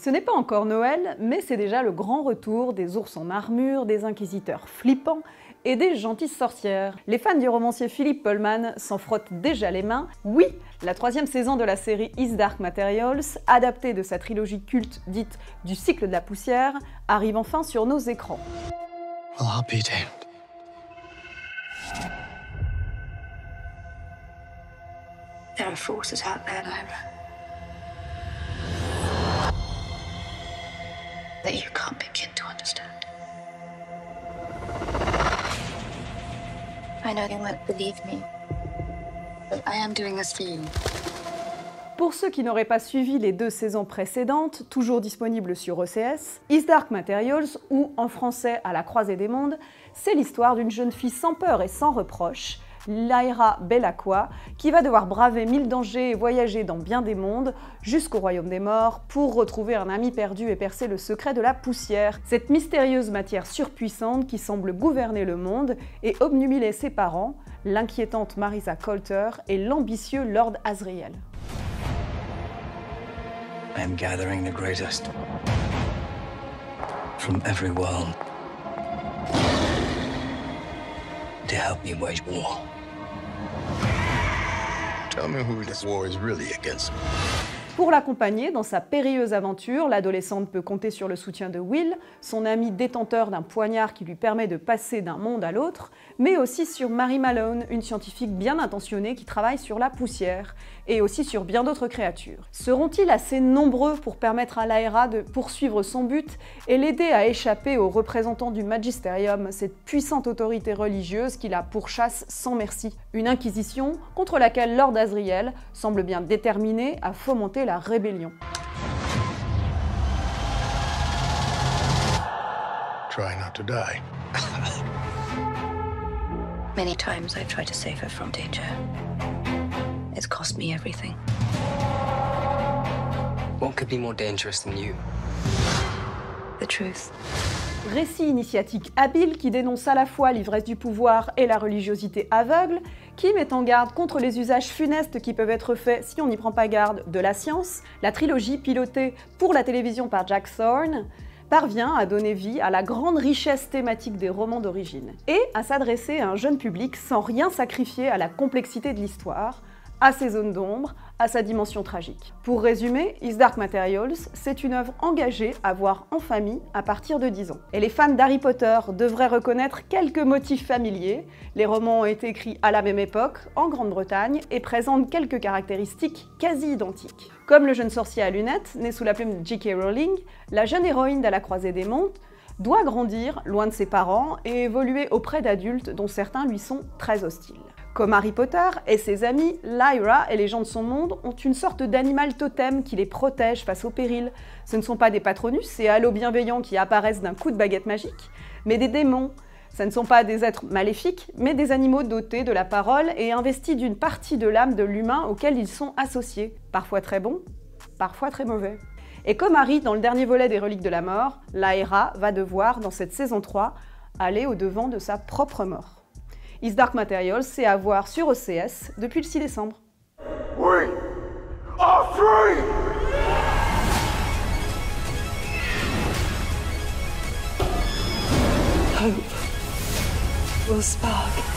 Ce n'est pas encore Noël, mais c'est déjà le grand retour des ours en armure, des inquisiteurs flippants et des gentilles sorcières. Les fans du romancier Philip Pullman s'en frottent déjà les mains. Oui, la 3e saison de la série His Dark Materials, adaptée de sa trilogie culte dite du cycle de la poussière, arrive enfin sur nos écrans. Well, I'll be damned. There are forces out there, Lyra, that you can't begin to understand. I know you won't believe me, but I am doing this for you. Pour ceux qui n'auraient pas suivi les 2 saisons précédentes, toujours disponibles sur OCS, His Dark Materials, ou en français À la croisée des mondes, c'est l'histoire d'une jeune fille sans peur et sans reproche, Lyra Belacqua, qui va devoir braver 1000 dangers et voyager dans bien des mondes jusqu'au royaume des morts pour retrouver un ami perdu et percer le secret de la poussière, cette mystérieuse matière surpuissante qui semble gouverner le monde et obnubiler ses parents, l'inquiétante Marisa Coulter et l'ambitieux Lord Asriel. I am gathering the greatest from every world to help me wage war. Tell me who this war is really against. Pour l'accompagner dans sa périlleuse aventure, l'adolescente peut compter sur le soutien de Will, son ami détenteur d'un poignard qui lui permet de passer d'un monde à l'autre, mais aussi sur Mary Malone, une scientifique bien intentionnée qui travaille sur la poussière, et aussi sur bien d'autres créatures. Seront-ils assez nombreux pour permettre à Lyra de poursuivre son but et l'aider à échapper aux représentants du Magisterium, cette puissante autorité religieuse qui la pourchasse sans merci? Une inquisition contre laquelle Lord Asriel semble bien déterminé à fomenter la rébellion. Try not to die. Many times I've tried to save her from danger. It's cost me everything. What could be more dangerous than you? The truth. Récit initiatique habile qui dénonce à la fois l'ivresse du pouvoir et la religiosité aveugle, qui met en garde contre les usages funestes qui peuvent être faits si on n'y prend pas garde de la science, la trilogie pilotée pour la télévision par Jack Thorne parvient à donner vie à la grande richesse thématique des romans d'origine, et à s'adresser à un jeune public sans rien sacrifier à la complexité de l'histoire, à ses zones d'ombre, à sa dimension tragique. Pour résumer, His Dark Materials, c'est une œuvre engagée à voir en famille à partir de 10 ans. Et les fans d'Harry Potter devraient reconnaître quelques motifs familiers. Les romans ont été écrits à la même époque, en Grande-Bretagne, et présentent quelques caractéristiques quasi identiques. Comme le jeune sorcier à lunettes, né sous la plume de J.K. Rowling, la jeune héroïne d'À la croisée des mondes doit grandir loin de ses parents et évoluer auprès d'adultes dont certains lui sont très hostiles. Comme Harry Potter et ses amis, Lyra et les gens de son monde ont une sorte d'animal totem qui les protège face au péril. Ce ne sont pas des patronus et halos bienveillants qui apparaissent d'un coup de baguette magique, mais des démons. Ce ne sont pas des êtres maléfiques, mais des animaux dotés de la parole et investis d'une partie de l'âme de l'humain auquel ils sont associés. Parfois très bons, parfois très mauvais. Et comme Harry dans le dernier volet des Reliques de la Mort, Lyra va devoir, dans cette saison 3, aller au-devant de sa propre mort. His Dark Materials, c'est à voir sur OCS depuis le 6 décembre. We are free! Hope will spark